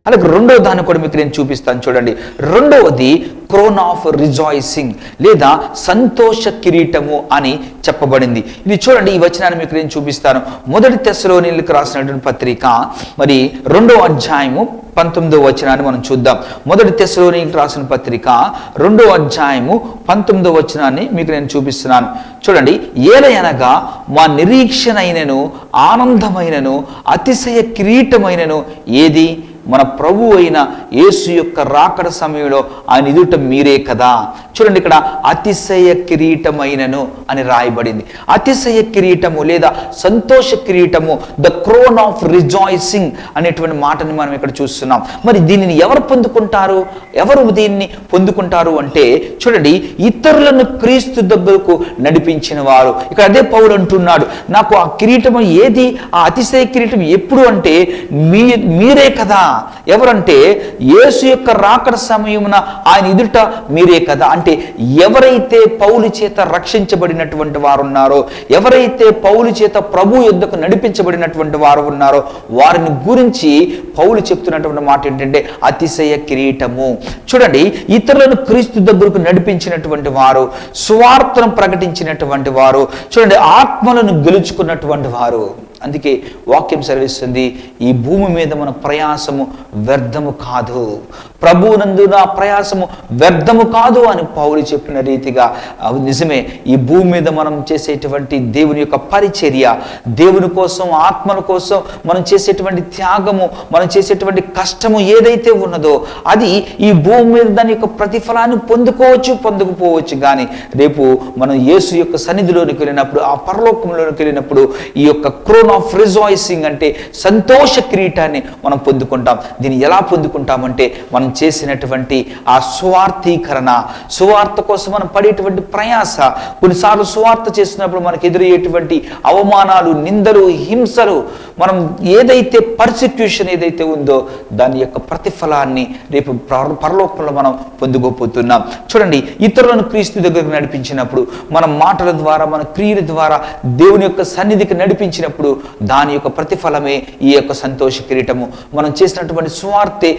అలాగే రెండవ దాన్ని కూడా మీకు నేను చూపిస్తాను చూడండి. రెండవది క్రోన్ ఆఫ్ రిజాయిసింగ్ లేదా సంతోష కిరీటము అని చెప్పబడింది. ఇది చూడండి, ఈ వచనాన్ని మీకు నేను చూపిస్తాను. మొదటి తెస్సలోనీయులకు రాసినటువంటి పత్రిక మరి 2వ అధ్యాయము 19వ వచనాన్ని మనం చూద్దాం. మొదటి తెస్సలోనీయులకు రాసిన పత్రిక 2వ అధ్యాయము 19వ వచనాన్ని మీకు నేను చూపిస్తున్నాను. చూడండి, ఏలయనగా మా నిరీక్షణ అయినను ఆనందమైనను అతిశయ కిరీటమైనను ఏది? మన ప్రభు అయిన యేసు యొక్క రాకడ సమయంలో ఆయన ఎదుట మీరే కదా. చూడండి, ఇక్కడ అతిశయ కిరీటమైనను అని రాయబడింది. అతిశయ కిరీటము లేదా సంతోష కిరీటము, ద క్రోన్ ఆఫ్ రిజాయిసింగ్ అనేటువంటి మాటని మనం ఇక్కడ చూస్తున్నాం. మరి దీనిని ఎవరు పొందుకుంటారు? ఎవరు దీన్ని పొందుకుంటారు అంటే చూడండి, ఇతరులను క్రీస్తు దగ్గరకు నడిపించిన వారు. ఇక్కడ అదే పౌలు అంటున్నాడు, నాకు ఆ కిరీటము ఏది? ఆ అతిశయ కిరీటం ఎప్పుడు అంటే మీరే కదా. ఎవరంటే యేసు యొక్క రాకడ సమయమున ఆయన ఎదుట మీరే కదా. అంటే ఎవరైతే పౌలు చేత రక్షించబడినటువంటి వారు ఉన్నారో, ఎవరైతే పౌలు చేత ప్రభు యుద్ధకు నడిపించబడినటువంటి వారు ఉన్నారో వారిని గురించి పౌలు చెప్తున్నటువంటి మాట ఏంటంటే అతిశయ కిరీటము. చూడండి, ఇతరులను క్రీస్తు దగ్గరకు నడిపించినటువంటి వారు, సువార్తను ప్రకటించినటువంటి వారు, చూడండి ఆత్మలను గెలుచుకున్నటువంటి వారు. అందుకే వాక్యం సెలవిస్తుంది, ఈ భూమి మీద మన ప్రయాసము వ్యర్థము కాదు, ప్రభువునందు నా ప్రయాసము వ్యర్థము కాదు అని పౌలు చెప్పిన రీతిగా నిజమే. ఈ భూమి మీద మనం చేసేటువంటి దేవుని యొక్క పరిచర్య, దేవుని కోసం, ఆత్మల కోసం మనం చేసేటువంటి త్యాగము, మనం చేసేటువంటి కష్టము ఏదైతే ఉన్నదో అది ఈ భూమి మీద దాని యొక్క ప్రతిఫలాన్ని పొందుకోవచ్చు కానీ రేపు మనం యేసు యొక్క సన్నిధిలోనికి వెళ్ళినప్పుడు, ఆ పరలోకంలోనికి వెళ్ళినప్పుడు ఈ యొక్క క్రోన్ ఆఫ్ రిజాయిసింగ్ అంటే సంతోష కిరీటాన్ని మనం పొందుకుంటాం. దీన్ని ఎలా పొందుకుంటామంటే మనం చేసినటువంటి ఆ సువార్థీకరణ, సువార్త కోసం మనం పడేటువంటి ప్రయాస, కొన్నిసార్లు సువార్త చేసినప్పుడు మనకు ఎదురయ్యేటువంటి అవమానాలు, నిందలు, హింసలు, మనం ఏదైతే పర్సిక్యూషన్ ఏదైతే ఉందో దాని యొక్క ప్రతిఫలాన్ని రేపు పరలోకంలో మనం పొందుకోపోతున్నాం. చూడండి, ఇతరులను క్రీస్తు దగ్గరకు నడిపించినప్పుడు, మన మాటల ద్వారా, మన క్రియల ద్వారా దేవుని యొక్క సన్నిధికి నడిపించినప్పుడు దాని యొక్క ప్రతిఫలమే ఈ యొక్క సంతోష కిరీటము. మనం చేసినటువంటి సువార్తే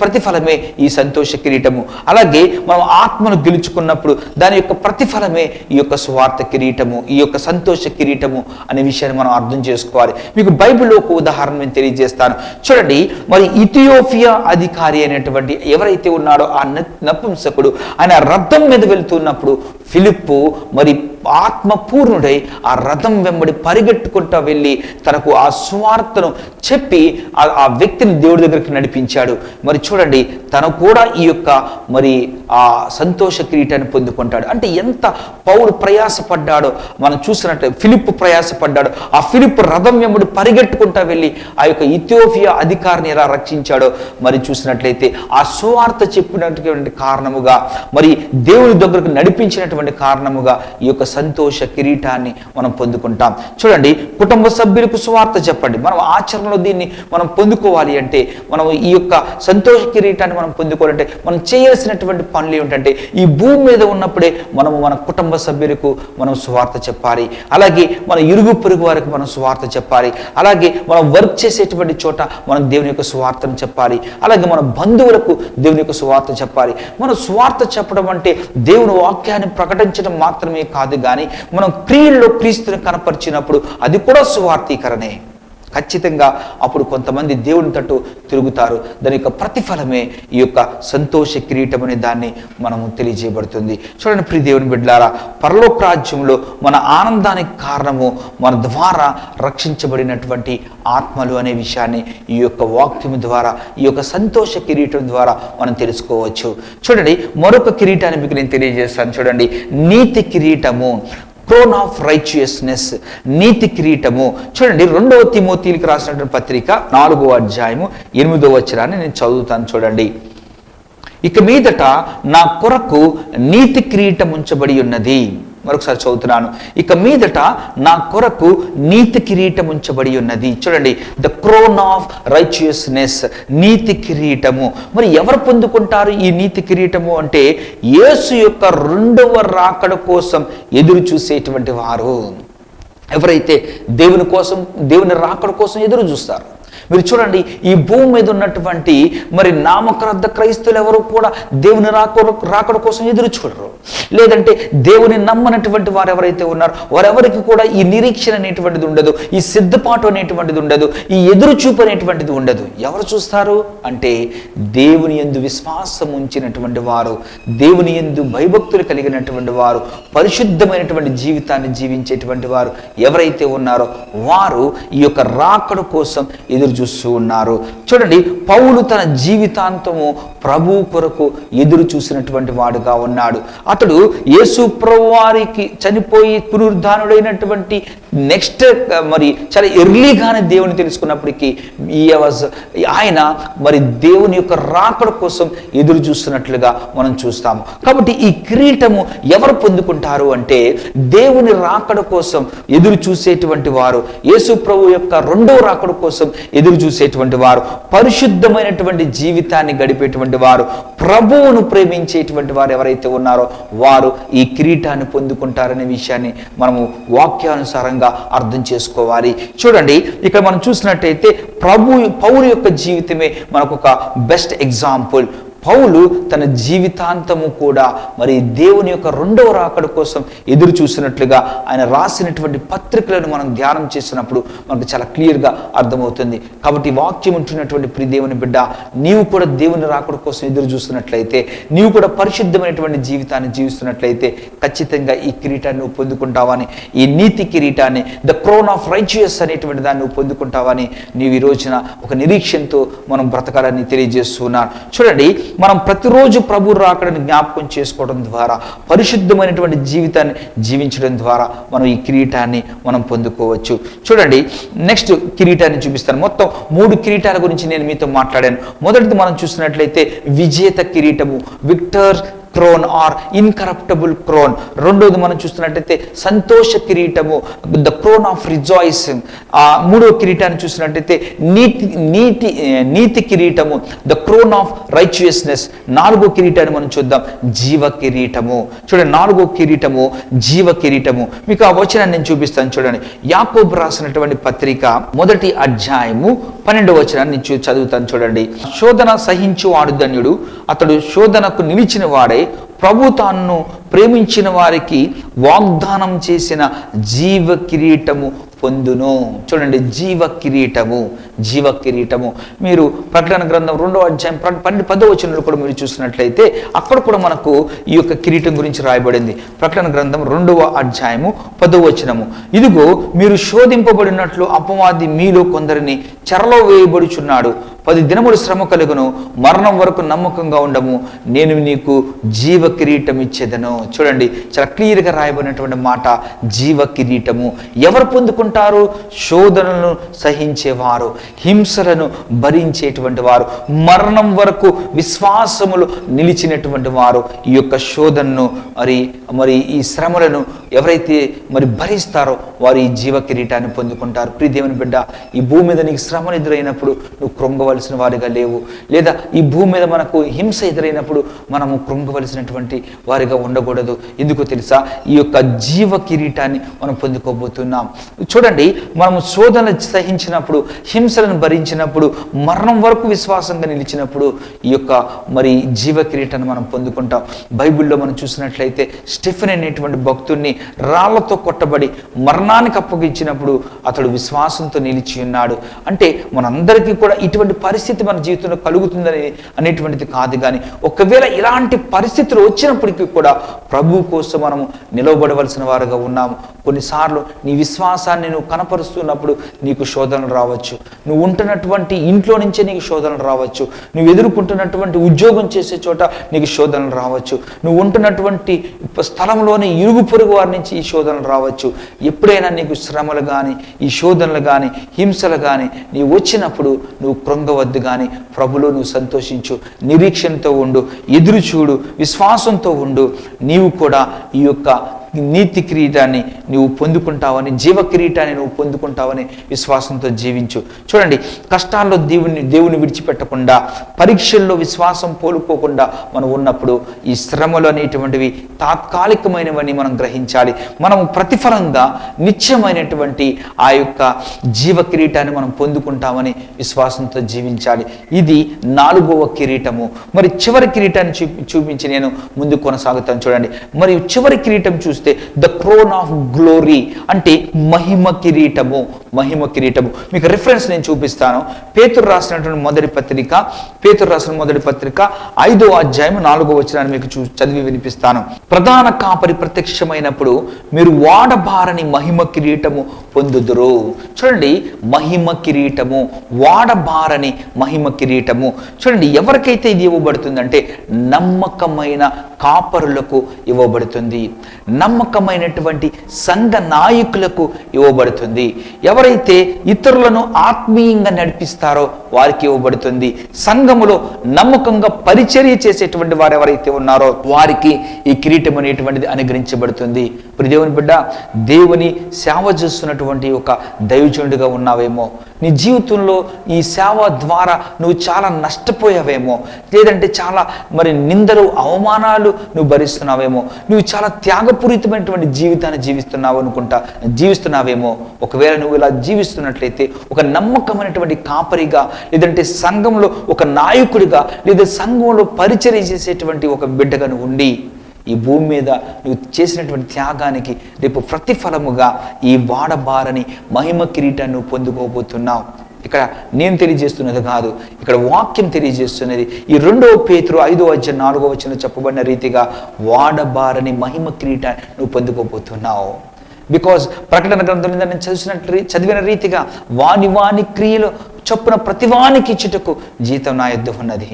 ప్రతిఫలమే ఈ సంతోష కిరీటము. అలాగే మనం ఆత్మను గెలుచుకున్నప్పుడు దాని యొక్క ప్రతిఫలమే ఈ యొక్క సువార్త కిరీటము, ఈ యొక్క సంతోష కిరీటము అనే విషయాన్ని మనం అర్థం చేసుకోవాలి. మీకు బైబిల్లో ఒక ఉదాహరణ నేను తెలియజేస్తాను. చూడండి, మరి ఇథియోపియా అధికారి అయినటువంటి ఎవరైతే ఉన్నాడో ఆ నపుంసకుడు, ఆయన రథం మీద వెళ్తున్నప్పుడు ఫిలిప్పు మరి ఆత్మపూర్ణుడై ఆ రథం వెంబడి పరిగెట్టుకుంటూ వెళ్ళి తనకు ఆ సువార్తను చెప్పి ఆ వ్యక్తిని దేవుడి దగ్గరికి నడిపించాడు. మరి చూడండి, తను కూడా ఈ యొక్క మరి ఆ సంతోష కిరీటాన్ని పొందుకుంటాడు. అంటే ఎంత పౌలు ప్రయాసపడ్డాడో మనం చూసినట్టు, ఫిలిప్పు ప్రయాసపడ్డాడు. ఆ ఫిలిప్పు రథం వెంబడి పరిగెట్టుకుంటూ వెళ్ళి ఆ యొక్క ఇథియోపియా అధికారిని ఎలా రక్షించాడో మరి చూసినట్లయితే ఆ సువార్త చెప్పినటువంటి కారణముగా, మరి దేవుని దగ్గరకు నడిపించినటువంటి కారణముగా ఈ యొక్క సంతోష కిరీటాన్ని మనం పొందుకుంటాం. చూడండి, కుటుంబ సభ్యులకు సువార్త చెప్పండి. మనం ఆచరణలో దీన్ని మనం పొందుకోవాలి అంటే, మనం ఈ యొక్క సంతోష కిరీటాన్ని మనం పొందుకోవాలంటే మనం చేయాల్సినటువంటి పనులు ఏమిటంటే, ఈ భూమి మీద ఉన్నప్పుడే మనము మన కుటుంబ సభ్యులకు మనం సువార్త చెప్పాలి. అలాగే మన ఇరుగు పొరుగు వారికి మనం సువార్త చెప్పాలి. అలాగే మనం వర్క్ చేసేటువంటి చోట మనం దేవుని యొక్క సువార్తను చెప్పాలి. అలాగే మన బంధువులకు దేవుని యొక్క సువార్త చెప్పాలి. మనం సువార్త చెప్పడం అంటే దేవుని వాక్యాన్ని ప్రకటించడం మాత్రమే కాదు కానీ మనం క్రియల్లో క్రీస్తుని కనపరిచినప్పుడు అది కూడా సువార్తీకరణే. ఖచ్చితంగా అప్పుడు కొంతమంది దేవుని తట్టు తిరుగుతారు. దాని యొక్క ప్రతిఫలమే ఈ యొక్క సంతోష కిరీటం అనే దాన్ని మనము తెలియజేయబడుతుంది. చూడండి ప్రియ దేవుని బిడ్డలారా, పరలోక రాజ్యంలో మన ఆనందానికి కారణము మన ద్వారా రక్షించబడినటువంటి ఆత్మలు అనే విషయాన్ని ఈ యొక్క వాక్యం ద్వారా, ఈ యొక్క సంతోష కిరీటం ద్వారా మనం తెలుసుకోవచ్చు. చూడండి, మరొక కిరీటాన్ని మీకు నేను తెలియజేస్తాను. చూడండి, నీతి కిరీటము, క్రోన్ ఆఫ్ రైచియస్నెస్, నీతి కిరీటము. చూడండి, 2వ తిమోతికి రాసినటువంటి పత్రిక 4వ అధ్యాయము 8వ వచనాన్ని నేను చదువుతాను. చూడండి, ఇక మీదట నా కొరకు నీతి కిరీటం ఉంచబడి ఉన్నది. మరొకసారి చదువుతున్నాను, ఇక మీదట నా కొరకు నీతి కిరీటం ఉంచబడి ఉన్నది. చూడండి, ద క్రోన్ ఆఫ్ రైచియస్నెస్, నీతి కిరీటము. మరి ఎవరు పొందుకుంటారు ఈ నీతి కిరీటము అంటే, యేసు యొక్క 2వ రాకడ కోసం ఎదురు చూసేటువంటి వారు. ఎవరైతే దేవుని రాకడ కోసం ఎదురు చూస్తారు, మీరు చూడండి, ఈ భూమి మీద ఉన్నటువంటి మరి నామకార్థ క్రైస్తవులు ఎవరు కూడా దేవుని రాకడ కోసం ఎదురు చూడరు. లేదంటే దేవుని నమ్మనటువంటి వారు ఎవరైతే ఉన్నారో వారెవరికి కూడా ఈ నిరీక్షణ అనేటువంటిది ఉండదు, ఈ సిద్ధపాటు అనేటువంటిది ఉండదు, ఈ ఎదురు చూపు అనేటువంటిది ఉండదు. ఎవరు చూస్తారు అంటే దేవుని యందు విశ్వాసం ఉంచినటువంటి వారు, దేవుని యందు భయభక్తులు కలిగినటువంటి వారు, పరిశుద్ధమైనటువంటి జీవితాన్ని జీవించేటువంటి వారు ఎవరైతే ఉన్నారో వారు ఈ యొక్క రాకడ కోసం ఎదురు చూస్తూ ఉన్నారు. చూడండి, పౌలు తన జీవితాంతము ప్రభు కొరకు ఎదురు చూసినటువంటి వాడుగా ఉన్నాడు. అతడు యేసు ప్రభు వారికి చనిపోయి పునరుద్ధానుడైనటువంటి నెక్స్ట్ మరి చాలా ఎర్లీగానే దేవుని తెలుసుకున్నప్పటికీ ఆయన మరి దేవుని యొక్క రాకడ కోసం ఎదురు చూస్తున్నట్లుగా మనం చూస్తాము. కాబట్టి ఈ కిరీటము ఎవరు పొందుకుంటారు అంటే దేవుని రాకడ కోసం ఎదురు చూసేటువంటి వారు, యేసు ప్రభు యొక్క రెండవ రాకడ కోసం ఎదురు చూసేటువంటి వారు, పరిశుద్ధమైనటువంటి జీవితాన్ని గడిపేటువంటి వారు, ప్రభువును ప్రేమించేటువంటి వారు ఎవరైతే ఉన్నారో వారు ఈ కిరీటాన్ని పొందుకుంటారనే విషయాన్ని మనము వాక్యానుసారంగా అర్థం చేసుకోవాలి. చూడండి, ఇక్కడ మనం చూసినట్టయితే పౌలు యొక్క జీవితమే మనకు ఒక బెస్ట్ ఎగ్జాంపుల్. పౌలు తన జీవితాంతము కూడా మరి దేవుని యొక్క రెండవ రాకడ కోసం ఎదురు చూసినట్లుగా ఆయన రాసినటువంటి పత్రికలను మనం ధ్యానం చేసినప్పుడు మనకు చాలా క్లియర్గా అర్థమవుతుంది. కాబట్టి వాక్యం ఉంటున్నటువంటి ప్రియ దేవుని బిడ్డ, నీవు కూడా దేవుని రాకడ కోసం ఎదురు చూస్తున్నట్లయితే, నీవు కూడా పరిశుద్ధమైనటువంటి జీవితాన్ని జీవిస్తున్నట్లయితే ఖచ్చితంగా ఈ కిరీటాన్ని నువ్వు పొందుకుంటావని, ఈ నీతి కిరీటాన్ని, ద క్రౌన్ ఆఫ్ రైచియస్ అనేటువంటి దాన్ని నువ్వు పొందుకుంటావని నీవు ఈ రోజున ఒక నిరీక్షణతో మనం బ్రతకాలని తెలియజేస్తున్నాను. చూడండి, మనం ప్రతిరోజు ప్రభు రాకడని జ్ఞాపకం చేసుకోవడం ద్వారా, పరిశుద్ధమైనటువంటి జీవితాన్ని జీవించడం ద్వారా మనం ఈ కిరీటాన్ని మనం పొందుకోవచ్చు. చూడండి, నెక్స్ట్ కిరీటాన్ని చూపిస్తాను. మొత్తం 3 కిరీటాల గురించి నేను మీతో మాట్లాడాను. మొదటిది మనం చూసినట్లయితే విజేత కిరీటము, victor crown or incorruptible crown. రెండోది మనం చూస్తున్నట్టయితే సంతోష కిరీటము, ద క్రోన్ ఆఫ్ రిజాయిసింగ్. మూడో కిరీటాన్ని చూసినట్టయితే నీతి కిరీటము, ద క్రోన్ ఆఫ్ రైచియస్నెస్. 4వ కిరీటాన్ని మనం చూద్దాం, జీవ కిరీటము. చూడండి, 4వ కిరీటము జీవ కిరీటము. మీకు ఆ వచనాన్ని నేను చూపిస్తాను. చూడండి, యాకోబు రాసినటువంటి పత్రిక 1వ అధ్యాయము 12వ వచనాన్ని నేను చదువుతాను. చూడండి, శోధన సహించు వాడు ధన్యుడు, అతడు శోధనకు నిలిచిన వాడే ప్రభు తాను ప్రేమించిన వారికి వాగ్దానం చేసిన జీవ కిరీటము పొందును. చూడండి, జీవ కిరీటము, జీవ కిరీటము. మీరు ప్రకటన గ్రంథం 2వ అధ్యాయం 10వ వచనంలో కూడా మీరు చూసినట్లయితే అక్కడ కూడా మనకు ఈ యొక్క కిరీటం గురించి రాయబడింది. ప్రకటన గ్రంథం 2వ అధ్యాయము 10వ వచనము, ఇదిగో మీరు శోధింపబడినట్లు అపవాది మీలో కొందరిని చెరలో వేయబడుచున్నాడు. 10 దినములు శ్రమ కలుగును, మరణం వరకు నమ్మకంగా ఉండము, నేను నీకు జీవ కిరీటం ఇచ్చేదను. చూడండి, చాలా క్లియర్గా రాయబడినటువంటి మాట, జీవ కిరీటము. ఎవరు పొందుకుంటారు? శోధనలను సహించేవారు, హింసలను భరించేటువంటి వారు, మరణం వరకు విశ్వాసములు నిలిచినటువంటి వారు ఈ యొక్క శోధనను మరి ఈ శ్రమలను ఎవరైతే మరి భరిస్తారో వారు ఈ జీవ కిరీటాన్ని పొందుకుంటారు. ప్రియ దేవుని బిడ్డ, ఈ భూమి మీద నీకు శ్రమలు ఎదురైనప్పుడు నువ్వు కృంగవలసిన వారిగా లేవు. లేదా ఈ భూమి మీద మనకు హింస ఎదురైనప్పుడు మనము కృంగవలసినటువంటి వారిగా ఉండకూడదు. ఎందుకో తెలుసా? ఈ యొక్క జీవ కిరీటాన్ని మనం పొందుకోబోతున్నాం. చూడండి, మనము శోధనలు సహించినప్పుడు, హింసలను భరించినప్పుడు, మరణం వరకు విశ్వాసంగా నిలిచినప్పుడు ఈ యొక్క మరి జీవ కిరీటాన్ని మనం పొందుకుంటాం. బైబిల్లో మనం చూసినట్లయితే స్టెఫెన్ అనేటువంటి భక్తుడిని రాళ్లతో కొట్టబడి మరణానికి అప్పగించినప్పుడు అతడు విశ్వాసంతో నిలిచి ఉన్నాడు. అంటే మనందరికీ కూడా ఇటువంటి పరిస్థితి మన జీవితంలో కలుగుతుందని అనేటువంటిది కాదు. కానీ ఒకవేళ ఇలాంటి పరిస్థితులు వచ్చినప్పటికీ కూడా ప్రభు కోసం మనము నిలవబడవలసిన వారుగా ఉన్నాము. కొన్నిసార్లు నీ విశ్వాసాన్ని నువ్వు కనపరుస్తున్నప్పుడు నీకు శోధనలు రావచ్చు. నువ్వు ఉంటున్నటువంటి ఇంట్లో నుంచే నీకు శోధనలు రావచ్చు. నువ్వు ఎదుర్కొంటున్నటువంటి ఉద్యోగం చేసే చోట నీకు శోధనలు రావచ్చు. నువ్వు ఉంటున్నటువంటి స్థలంలోని ఇరుగు పొరుగు వారి నుంచి ఈ శోధనలు రావచ్చు. ఎప్పుడైనా నీకు శ్రమలు కానీ, ఈ శోధనలు కానీ, హింసలు కానీ నీవు వచ్చినప్పుడు నువ్వు కృంగవద్దు. కానీ ప్రభులో నువ్వు సంతోషించు, నిరీక్షణతో ఉండు, ఎదురు చూడు, విశ్వాసంతో ఉండు. నీవు కూడా ఈ యొక్క నీతి కిరీటాన్ని నువ్వు పొందుకుంటావని, జీవ కిరీటాన్ని నువ్వు పొందుకుంటావని విశ్వాసంతో జీవించు. చూడండి, కష్టాల్లో దేవుని విడిచిపెట్టకుండా, పరీక్షల్లో విశ్వాసం కోల్పోకుండా మనం ఉన్నప్పుడు ఈ శ్రమలు అనేటువంటివి తాత్కాలికమైనవని మనం గ్రహించాలి. మనం ప్రతిఫలంగా నిత్యమైనటువంటి ఆ యొక్క జీవ కిరీటాన్ని మనం పొందుకుంటామని విశ్వాసంతో జీవించాలి. ఇది 4వ కిరీటము. మరి చివరి కిరీటాన్ని చూపించి నేను ముందు కొనసాగుతాను. చూడండి, మరి చివరి కిరీటం చూస్తే ద క్రోన్ ఆఫ్ గ్లోరీ అంటే మహిమ కిరీటము. మహిమ కిరీటము మీకు రిఫరెన్స్ నేను చూపిస్తాను. పేతురు రాసినటువంటి మొదటి పత్రిక 5వ అధ్యాయం 4వ వచనాన్ని మీకు చదివి వినిపిస్తాను. ప్రధాన కాపరి ప్రత్యక్షమైనప్పుడు మీరు వాడబారని మహిమ కిరీటము పొందుదురు. చూడండి, మహిమ కిరీటము, వాడబారని మహిమ కిరీటము. చూడండి, ఎవరికైతే ఇది ఇవ్వబడుతుందంటే నమ్మకమైన కాపరులకు ఇవ్వబడుతుంది, నమ్మకమైనటువంటి సంఘ నాయకులకు ఇవ్వబడుతుంది. ఎవరైతే ఇతరులను ఆత్మీయంగా నడిపిస్తారో వారికి ఇవ్వబడుతుంది. సంఘములో నమ్మకంగా పరిచర్య చేసేటువంటి వారు ఎవరైతే ఉన్నారో వారికి ఈ కిరీటం అనేటువంటిది అనుగ్రహించబడుతుంది. ఇప్పుడు దేవుని బిడ్డ, దేవుని సేవ చేస్తున్నటువంటి ఒక దైవజనుడిగా ఉన్నావేమో, నీ జీవితంలో ఈ సేవ ద్వారా నువ్వు చాలా నష్టపోయావేమో, లేదంటే చాలా మరి నిందలు అవమానాలు నువ్వు భరిస్తున్నావేమో, నువ్వు చాలా త్యాగపూరితమైనటువంటి జీవితాన్ని జీవిస్తున్నావేమో. ఒకవేళ నువ్వు ఇలా జీవిస్తున్నట్లయితే ఒక నమ్మకమైనటువంటి కాపరిగా, లేదంటే సంఘంలో ఒక నాయకుడిగా, లేదా సంఘంలో పరిచర్య చేసేటువంటి ఒక బిడ్డగా నువ్వు ఉండి ఈ భూమి మీద నువ్వు చేసినటువంటి త్యాగానికి రేపు ప్రతిఫలముగా ఈ వాడబారని మహిమ కిరీటాన్ని నువ్వు పొందుకోబోతున్నావు. ఇక్కడ నేను తెలియజేస్తున్నది కాదు, ఇక్కడ వాక్యం తెలియజేస్తున్నది. ఈ 2వ పేతురు 5వ అధ్యాయం 4వ వచనంలో చెప్పబడిన రీతిగా వాడబారని మహిమ కిరీటాన్ని నువ్వు పొందుకోబోతున్నావు. బికాజ్ ప్రకటన గ్రంథం మీద నేను చదివిన రీతిగా వాని క్రియలు చొప్పున ప్రతివానికి ఇచ్చుటకు జీతం నా యొద్ద ఉన్నది.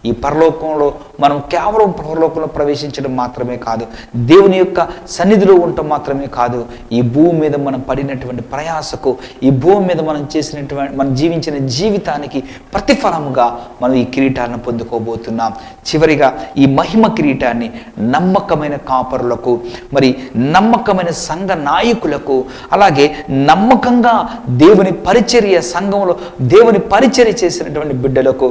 ఈ పరలోకంలో మనం కేవలం పరలోకంలో ప్రవేశించడం మాత్రమే కాదు, దేవుని యొక్క సన్నిధిలో ఉండటం మాత్రమే కాదు, ఈ భూమి మీద మనం పడినటువంటి ప్రయాసకు, ఈ భూమి మీద మనం జీవించిన జీవితానికి ప్రతిఫలముగా మనం ఈ కిరీటాలను పొందుకోబోతున్నాం. చివరిగా ఈ మహిమ కిరీటాన్ని నమ్మకమైన కాపరులకు, మరి నమ్మకమైన సంఘ నాయకులకు, అలాగే నమ్మకంగా దేవుని పరిచర్య, సంఘంలో దేవుని పరిచర్య చేసినటువంటి బిడ్డలకు,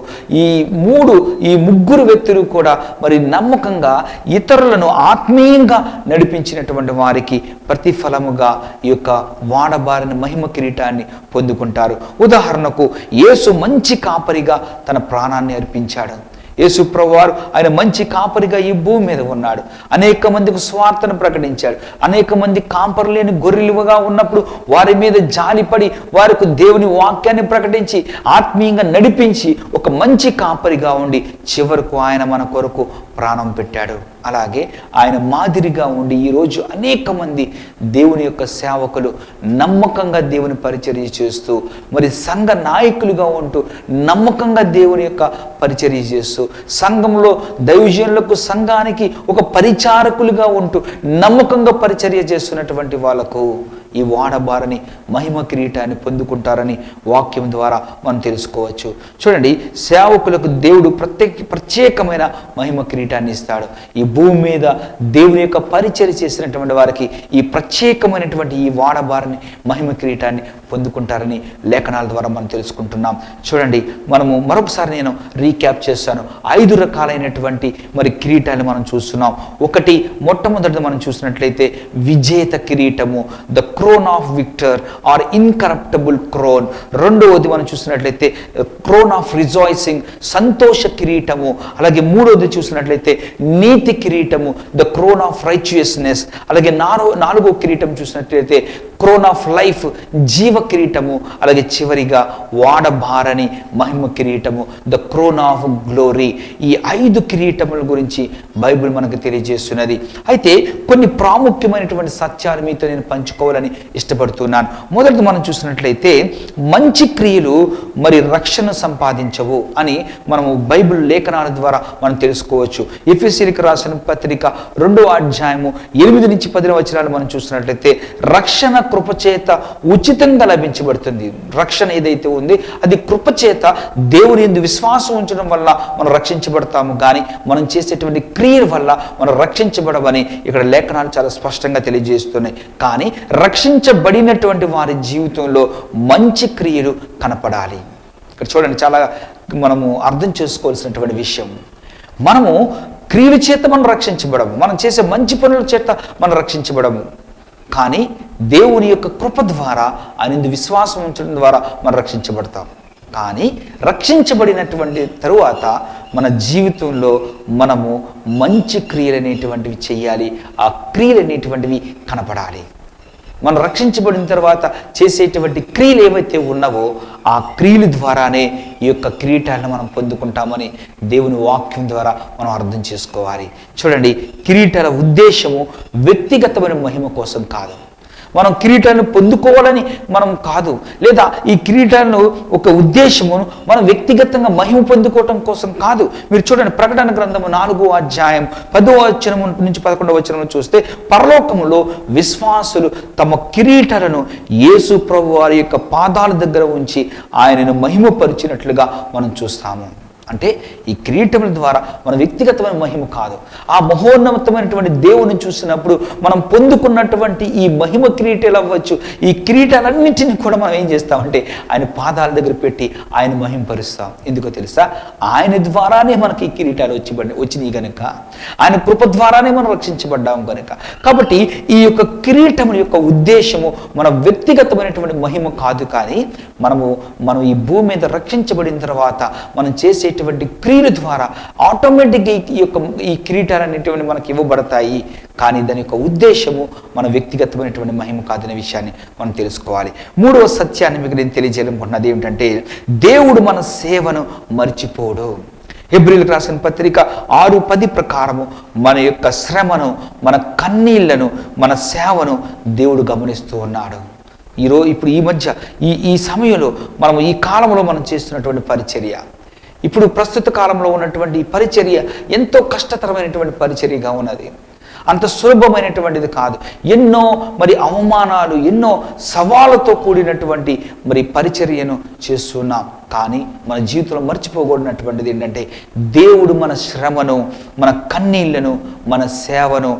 ఈ ముగ్గురు వ్యక్తులు కూడా మరి నమ్మకంగా ఇతరులను ఆత్మీయంగా నడిపించినటువంటి వారికి ప్రతిఫలముగా ఈ యొక్క వాడబారిన మహిమ కిరీటాన్ని పొందుకుంటారు. ఉదాహరణకు, యేసు మంచి కాపరిగా తన ప్రాణాన్ని అర్పించాడు. యేసు ప్రభువారు ఆయన మంచి కాపరిగా ఈ భూమి మీద ఉన్నాడు. అనేక మందికి స్వార్థను ప్రకటించాడు. అనేక మంది కాపరు లేని గొర్రెలుగా ఉన్నప్పుడు వారి మీద జాలిపడి వారికి దేవుని వాక్యాన్ని ప్రకటించి ఆత్మీయంగా నడిపించి ఒక మంచి కాపరిగా ఉండి చివరకు ఆయన మన కొరకు ప్రాణం పెట్టాడు. అలాగే ఆయన మాదిరిగా ఉండి ఈరోజు అనేక మంది దేవుని యొక్క సేవకులు నమ్మకంగా దేవుని పరిచర్య చేస్తూ, మరి సంఘ నాయకులుగా ఉంటూ నమ్మకంగా దేవుని యొక్క పరిచర్య చేస్తూ, సంఘంలో దైవజనులకు సంఘానికి ఒక పరిచారకులుగా ఉంటూ నమ్మకంగా పరిచర్య చేస్తున్నటువంటి వాళ్ళకు ఈ వాడబారని మహిమ కిరీటాన్ని పొందుకుంటారని వాక్యం ద్వారా మనం తెలుసుకోవచ్చు. చూడండి, సేవకులకు దేవుడు ప్రత్యేకమైన మహిమ కిరీటాన్ని ఇస్తాడు. ఈ భూమి మీద దేవుని యొక్క పరిచర్య చేసినటువంటి వారికి ఈ ప్రత్యేకమైనటువంటి ఈ వాడబారని మహిమ కిరీటాన్ని పొందుకుంటారని లేఖనాల ద్వారా మనం తెలుసుకుంటున్నాం. చూడండి, మనము మరొకసారి నేను రీక్యాప్ చేస్తాను. 5 రకాలైనటువంటి మరి కిరీటాన్ని మనం చూస్తున్నాం. మొట్టమొదటిది మనం చూసినట్లయితే విజేత కిరీటము, the crown of victor or incorruptible crown. రెండవది మనం చూసినట్లయితే క్రోన్ ఆఫ్ రిజాయిసింగ్, సంతోష కిరీటము. అలాగే మూడవది చూసినట్లయితే నీతి కిరీటము, ద క్రోన్ ఆఫ్ రైచియస్నెస్. అలాగే నాలుగో కిరీటం చూసినట్లయితే క్రోన్ ఆఫ్ లైఫ్, జీవ కిరీటము. అలాగే చివరిగా వాడబారని మహిమ కిరీటము, ద క్రోన్ ఆఫ్ గ్లోరీ. ఈ 5 కిరీటముల గురించి బైబిల్ మనకు తెలియజేస్తున్నది. అయితే కొన్ని ప్రాముఖ్యమైనటువంటి సత్యాలు మీతో నేను పంచుకోవాలని ఇష్టపడుతున్నాను. మొదటిది మనం చూసినట్లయితే మంచి క్రియలు మరి రక్షణ సంపాదించవు అని మనము బైబిల్ లేఖనాల ద్వారా మనం తెలుసుకోవచ్చు. ఎఫెసీయులకు రాసిన పత్రిక 2:8-10 మనం చూసినట్లయితే రక్షణ కృపచేత ఉచితంగా లభించబడుతుంది. రక్షణ ఏదైతే ఉంది అది కృపచేత దేవుని యందు విశ్వాసం ఉంచడం వల్ల మనం రక్షించబడతాము, కానీ మనం చేసేటువంటి క్రియల వల్ల మనం రక్షించబడమని ఇక్కడ లేఖనాలు చాలా స్పష్టంగా తెలియజేస్తున్నాయి. కానీ రక్షించబడినటువంటి వారి జీవితంలో మంచి క్రియలు కనపడాలి. ఇక్కడ చూడండి, చాలా మనము అర్థం చేసుకోవాల్సినటువంటి విషయం. మనము క్రియల చేత మనం రక్షించబడము, మనం చేసే మంచి పనుల చేత మనం రక్షించబడము, కానీ దేవుని యొక్క కృప ద్వారా ఆయన విశ్వాసం ఉంచడం ద్వారా మనం రక్షించబడతాం. కానీ రక్షించబడినటువంటి తరువాత మన జీవితంలో మనము మంచి క్రియలు అనేటువంటివి చేయాలి, ఆ క్రియలు అనేటువంటివి కనపడాలి. మనం రక్షించబడిన తర్వాత చేసేటువంటి క్రియలు ఏవైతే ఉన్నావో ఆ క్రియల ద్వారానే ఈ యొక్క కిరీటాన్ని మనం పొందుకుంటామని దేవుని వాక్యం ద్వారా మనం అర్థం చేసుకోవాలి. చూడండి, కిరీటాల ఉద్దేశము వ్యక్తిగతమైన మహిమ కోసం కాదు, మనం కిరీటాన్ని పొందుకోవాలని మనం కాదు, లేదా ఈ కిరీటాలను ఒక ఉద్దేశమును మనం వ్యక్తిగతంగా మహిమ పొందుకోవటం కోసం కాదు. మీరు చూడండి, ప్రకటన గ్రంథము 4:10-11 చూస్తే పరలోకములో విశ్వాసులు తమ కిరీటాలను యేసు ప్రభు వారి యొక్క పాదాల దగ్గర ఉంచి ఆయనను మహిమపరిచినట్లుగా మనం చూస్తాము. అంటే ఈ కిరీటముల ద్వారా మన వ్యక్తిగతమైన మహిమ కాదు, ఆ మహోన్నతమైనటువంటి దేవుని చూసినప్పుడు మనం పొందుకున్నటువంటి ఈ మహిమ కిరీటాలు అవ్వచ్చు, ఈ కిరీటాలన్నింటినీ కూడా మనం ఏం చేస్తామంటే ఆయన పాదాల దగ్గర పెట్టి ఆయన మహిమపరుస్తాం. ఎందుకో తెలుసా? ఆయన ద్వారానే మనకి ఈ కిరీటాలు వచ్చినాయి కనుక, ఆయన కృప ద్వారానే మనం రక్షించబడ్డాము కనుక. కాబట్టి ఈ యొక్క కిరీటముల యొక్క ఉద్దేశము మన వ్యక్తిగతమైనటువంటి మహిమ కాదు, కానీ మనం ఈ భూమి మీద రక్షించబడిన తర్వాత మనం చేసేటువంటి క్రియల ద్వారా ఆటోమేటిక్గా ఈ కిరీటాలు అనేటువంటి మనకి ఇవ్వబడతాయి. కానీ దాని యొక్క ఉద్దేశము మన వ్యక్తిగతమైనటువంటి మహిమ కాదనే విషయాన్ని మనం తెలుసుకోవాలి. మూడవ సత్యాన్ని మీకు నేను తెలియజేయాలనుకుంటున్నది ఏమిటంటే, దేవుడు మన సేవను మర్చిపోడు. హెబ్రీయులకు రాసిన పత్రిక 6:10 ప్రకారము మన యొక్క శ్రమను, మన కన్నీళ్లను, మన సేవను దేవుడు గమనిస్తూ ఉన్నాడు. ఇప్పుడు ఈ మధ్య ఈ సమయంలో మనం ఈ కాలంలో మనం చేస్తున్నటువంటి పరిచర్య, ఇప్పుడు ప్రస్తుత కాలంలో ఉన్నటువంటి పరిచర్య ఎంతో కష్టతరమైనటువంటి పరిచర్యగా ఉన్నది, అంత సులభమైనటువంటిది కాదు. ఎన్నో అవమానాలు, ఎన్నో సవాళ్ళతో కూడినటువంటి పరిచర్యను చేస్తున్నాం. కానీ మన జీవితంలో మర్చిపోకూడనటువంటిది ఏంటంటే, దేవుడు మన శ్రమను, మన కన్నీళ్లను, మన సేవను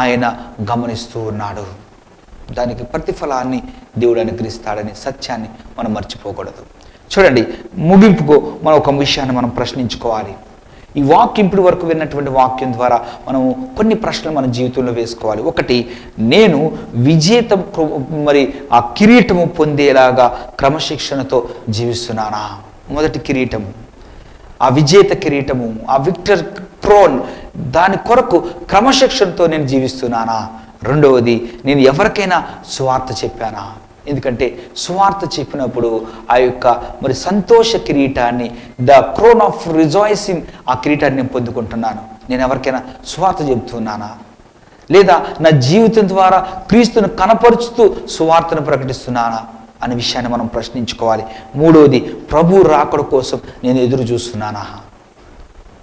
ఆయన గమనిస్తూ ఉన్నాడు. దానికి ప్రతిఫలాన్ని దేవుడు అనుగ్రహిస్తాడనే సత్యాన్ని మనం మర్చిపోకూడదు. చూడండి, ముగింపుకు మనం ఒక విషయాన్ని మనం ప్రశ్నించుకోవాలి. ఈ వాక్యం ఇప్పటి వరకు విన్నటువంటి వాక్యం ద్వారా మనం కొన్ని ప్రశ్నలు మన జీవితంలో వేసుకోవాలి. ఒకటి, నేను విజేత ఆ కిరీటము పొందేలాగా క్రమశిక్షణతో జీవిస్తున్నానా? మొదటి కిరీటము, ఆ విజేత కిరీటము, ఆ విక్టర్ క్రోన్, దాని కొరకు క్రమశిక్షణతో నేను జీవిస్తున్నానా? రెండవది, నేను ఎవరికైనా సువార్త చెప్పానా? ఎందుకంటే సువార్త చెప్పినప్పుడు ఆ యొక్క సంతోష కిరీటాన్ని, ద క్రోన్ ఆఫ్ రిజాయిసింగ్, ఆ కిరీటాన్ని నేను పొందుకుంటున్నాను. నేను ఎవరికైనా సువార్త చెబుతున్నానా? లేదా నా జీవితం ద్వారా క్రీస్తును కనపరుచుతూ సువార్తను ప్రకటిస్తున్నానా అనే విషయాన్ని మనం ప్రశ్నించుకోవాలి. మూడవది, ప్రభు రాకడ కోసం నేను ఎదురు చూస్తున్నానా?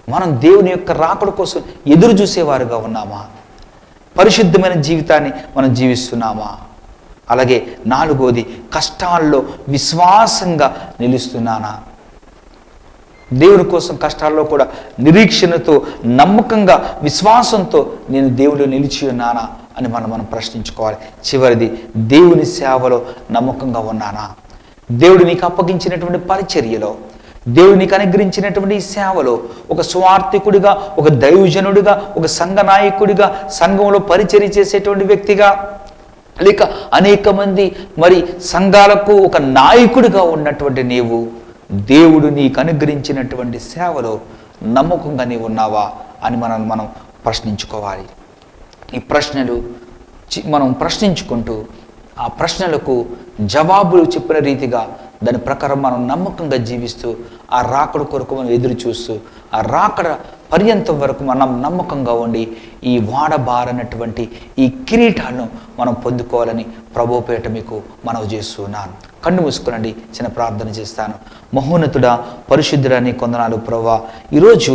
మనం దేవుని యొక్క రాకడ కోసం ఎదురు చూసేవారుగా ఉన్నామా? పరిశుద్ధమైన జీవితాన్ని మనం జీవిస్తున్నామా? అలాగే నాలుగోది, కష్టాల్లో విశ్వాసంగా నిలుస్తున్నానా? దేవుని కోసం కష్టాల్లో కూడా నిరీక్షణతో, నమ్మకంగా, విశ్వాసంతో నేను దేవుడిలో నిలిచి ఉన్నానా అని మనం ప్రశ్నించుకోవాలి. చివరిది, దేవుని సేవలో నమ్మకంగా ఉన్నానా? దేవుడు నీకు అప్పగించినటువంటి పరిచర్యలో, దేవుడు నీకు అనుగ్రహించినటువంటి ఈ సేవలో ఒక స్వార్థికుడిగా, ఒక దైవజనుడిగా, ఒక సంఘ నాయకుడిగా, సంఘంలో పరిచర్య చేసేటువంటి వ్యక్తిగా, లేక అనేక మంది సంఘాలకు ఒక నాయకుడిగా ఉన్నటువంటి నీవు దేవుడు నీకు అనుగ్రహించినటువంటి సేవలో నమ్మకంగా నీవు ఉన్నావా అని మనం ప్రశ్నించుకోవాలి. ఈ ప్రశ్నలు మనం ప్రశ్నించుకుంటూ ఆ ప్రశ్నలకు జవాబులు చెప్పిన రీతిగా దాని ప్రకారం మనం నమ్మకంగా జీవిస్తూ ఆ రాకడ కొరకు మనం ఎదురు చూస్తూ ఆ రాకడ పర్యంతం వరకు మనం నమ్మకంగా ఉండి ఈ వాడబారనటువంటి ఈ కిరీటాలను మనం పొందుకోవాలని ప్రభువుపేట మీకు మనవి చేస్తున్నాను. కన్ను మూసుకునండి, చిన్న ప్రార్థన చేస్తాను. మహోన్నతుడా, పరిశుద్ధుడా, నీ కొందనాలు ప్రభువా. ఈరోజు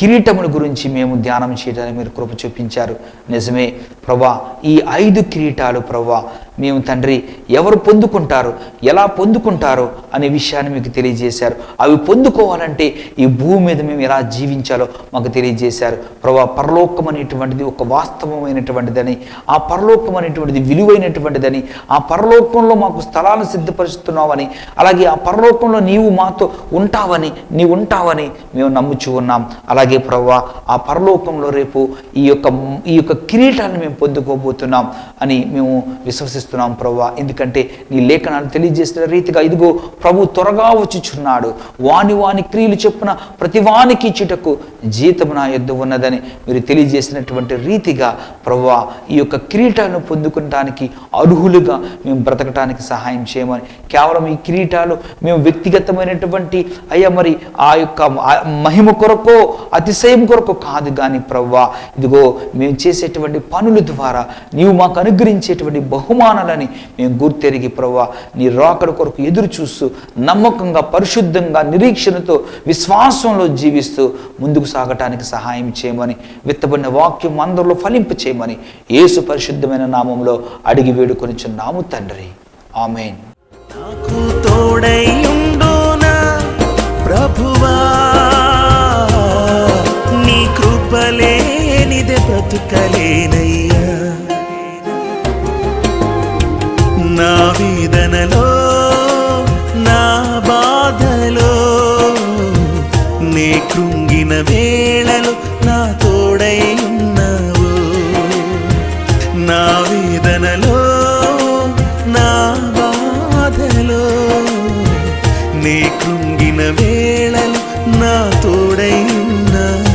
కిరీటముల గురించి మేము ధ్యానం చేయడానికి మీరు కృప చూపించారు. నిజమే ప్రభువా, ఈ 5 కిరీటాలు ప్రభువా మేము తండ్రి ఎవరు పొందుకుంటారు, ఎలా పొందుకుంటారో అనే విషయాన్ని మీకు తెలియజేశారు. అవి పొందుకోవాలంటే ఈ భూమి మీద మేము ఎలా జీవించాలో మాకు తెలియజేశారు ప్రభువా. పరలోకం అనేటువంటిది ఒక వాస్తవమైనటువంటిదని, ఆ పరలోకం అనేటువంటిది విలువైనటువంటిదని, ఆ పరలోకంలో మాకు స్థలాలను సిద్ధపరుస్తున్నావని, అలాగే ఆ పరలోకంలో నీవు మాతో ఉంటావని, నీవు ఉంటావని మేము నమ్ముచూ ఉన్నాం. అలాగే ప్రభువా, ఆ పరలోకంలో రేపు ఈ యొక్క కిరీటాన్ని మేము పొందుకోబోతున్నాం అని మేము విశ్వసిస్తున్నాం ప్రభువా. ఎందుకంటే నీ లేఖనాలు తెలియజేసిన రీతిగా ఇదిగో ప్రభు త్వరగా వచ్చుచున్నాడు, వాని క్రియలు చెప్పున ప్రతి వానికి ఇచ్చుటకు జీతము నా యొద్ద ఉన్నదని మీరు తెలియజేసినటువంటి రీతిగా ప్రభువా, ఈ యొక్క కిరీటాలను పొందుకోవడానికి అర్హులుగా మేము బ్రతకటానికి సహాయం చేయమని, కేవలం ఈ కిరీటాలు మేము వ్యక్తిగతమైనటువంటి మరి ఆ యొక్క మహిమ కొరకో అతిశయం కొరకు కాదు కానీ ప్రభువా, ఇదిగో మేము చేసేటువంటి పనుల ద్వారా నీవు మాకు అనుగ్రహించేటువంటి బహుమానాలని మేము గుర్తెరిగి ప్రభువా, నీ రాకడ కొరకు ఎదురు చూస్తూ నమ్మకంగా, పరిశుద్ధంగా, నిరీక్షణతో, విశ్వాసంలో జీవిస్తూ ముందుకు సాగటానికి సహాయం చేయమని, విత్తబడిన వాక్యం అందరిలో ఫలింప చేయమని యేసు పరిశుద్ధమైన నామంలో అడిగి వేడుకొనిచున్నాము తండ్రి, ఆమేన్. నాకు తోడైయుండునా ప్రభువా, నీ కృపలేనిదే బ్రతుకలేనయ్యా. నా వేదనలో, నా బాధలో, నీ కృంగిన వేళలో నా తోడై ఉన్నావు. నా వేదనలో, నా బాధలో, నీ కృంగిన వేళలో నా తోడై ఉన్నావు.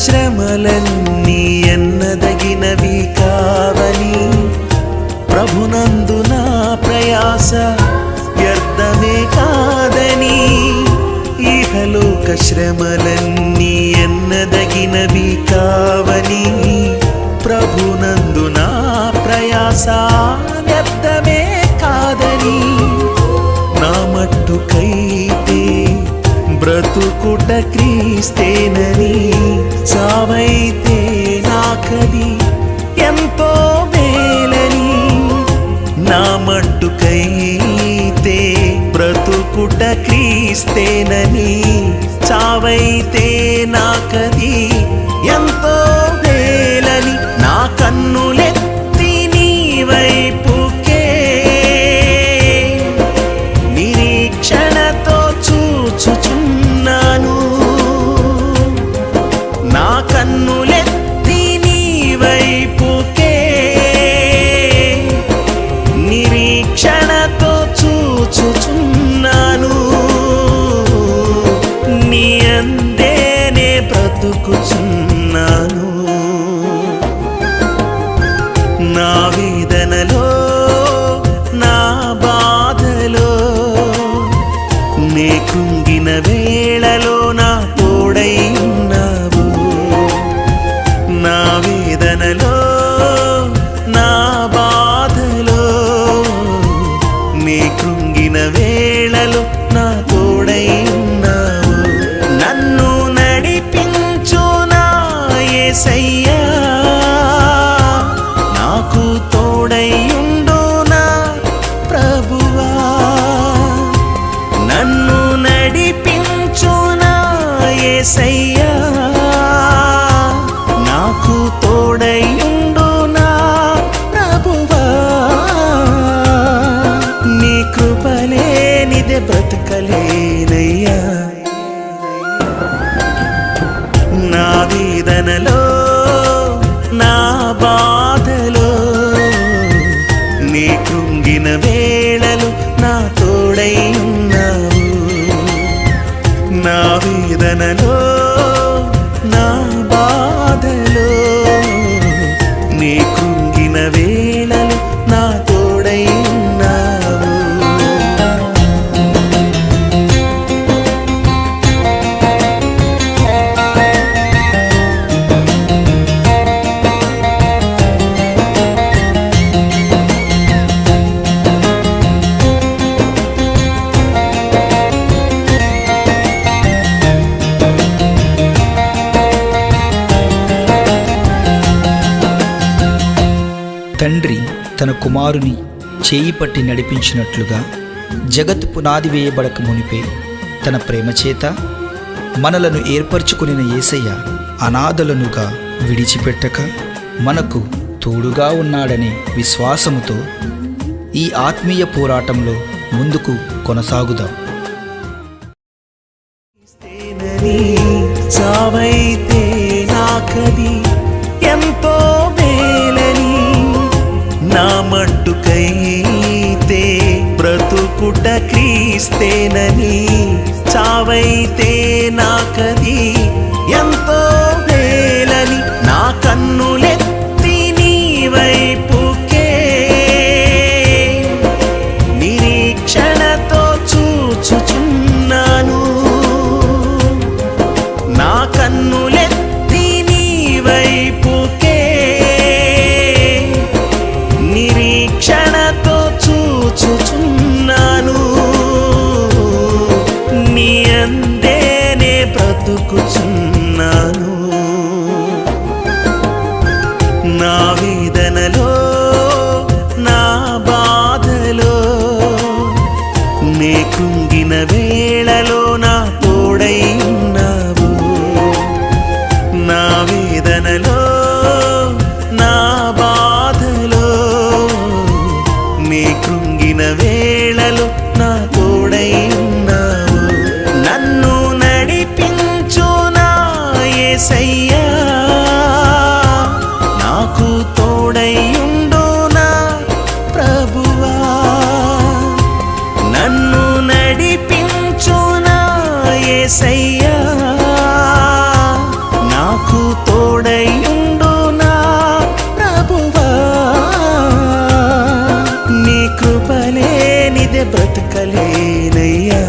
శ్రమలన్నీ ఎన్నదగినవి కావని, ప్రభునందు నా ప్రయాస వ్యర్థమే కాదని. ఇహలోక శ్రమలన్నీ ఎన్నదగినవి కావని, ప్రభునందు నా ప్రయాస వ్యర్థమే కాదని. నా మట్టుకైతే బ్రతుకుట క్రీస్తేనని, చావైతే నాకది ఎంతో మేలని. నా మట్టుకైతే బ్రతుకుట క్రీస్తేనని, చావైతే నాకది ఎంతో మేలని. నా కన్నులెత్తి నీ వైపుకే నిరీక్షణతో చూచుచున్నాను. నా కన్నులెత్తి నీ వైపుకే నిరీక్షణతో చూచుచున్నాను. నీ అందేనే బ్రతుకుచున్నాను. నా వేదనలో, నా బాధలో, నీ కృంగిన వేళలో నా తోడై ఉన్నావు. నా వేదనలో, నా బాధలో, నీ కృంగిన వేళలో నా తోడై ఉన్నావు. నన్ను నడిపించు నా యేసయ్యా, నాకు తోడై ఉండు నా ప్రభువా. నన్ను నడిపించు నా యేసయ్యా, నాకు తోడై ఉండు నా ప్రభువా. నీ కృపలేనిదే బ్రతుకలేనయ్యా. నా వేదనలో, నా బాధలో, కృంగిన వేళలు నా తోడై ఉన్నావు. నా వేదనలో నా బాధలో నీ కృంగిన వేళలు నా తోడై ఉన్నావు. తండ్రి తన కుమారుని చేయి పట్టి నడిపించినట్లుగా జగత్తు పునాది వేయబడక మునిపే తన ప్రేమ చేత మనలను ఏర్పరచుకునిన యేసయ్య అనాథలనుగా విడిచిపెట్టక మనకు తోడుగా ఉన్నాడనే విశ్వాసముతో ఈ ఆత్మీయ పోరాటంలో ముందుకు కొనసాగుదాం. చావైతే నాకది ఎంతో మేలని, నా మట్టుకైతే బ్రతుకుట క్రీస్తేనని. చావైతే నాకది ఎంతో మేలని, నా కన్నులెత్తి నీ వైపుకే నిరీక్షణతో చూచుచున్నాను. నా కన్నులెత్తి నీ వైపుకే నిరీక్షణతో చూచుచున్నాను. నీ అందేనే బ్రతుకుచున్నాను. నా వేదనలో నా బాధలో నే కృంగిన వేళలో నా తోడై ఉన్నావు. నా వేదనలో నా బాధలో నీ కృంగిన వేళలో నా తోడై ఉన్నావు. నన్ను నడిపించు నా యేసయ్యా, నాకు తోడై ఉండు నా ప్రభువా. నన్ను నడిపించు నా యేసయ్యా, నాకు తోడై ఉండు నా ప్రభువా. నీ కృపలేనిదే బ్రతకలేనయ్యా.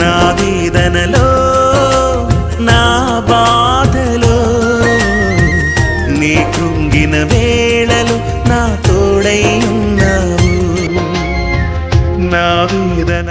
నా వేదనలో నా బాధలో నీ కృంగిన వేళలు నా తోడై ఉన్నావు. నా వేదన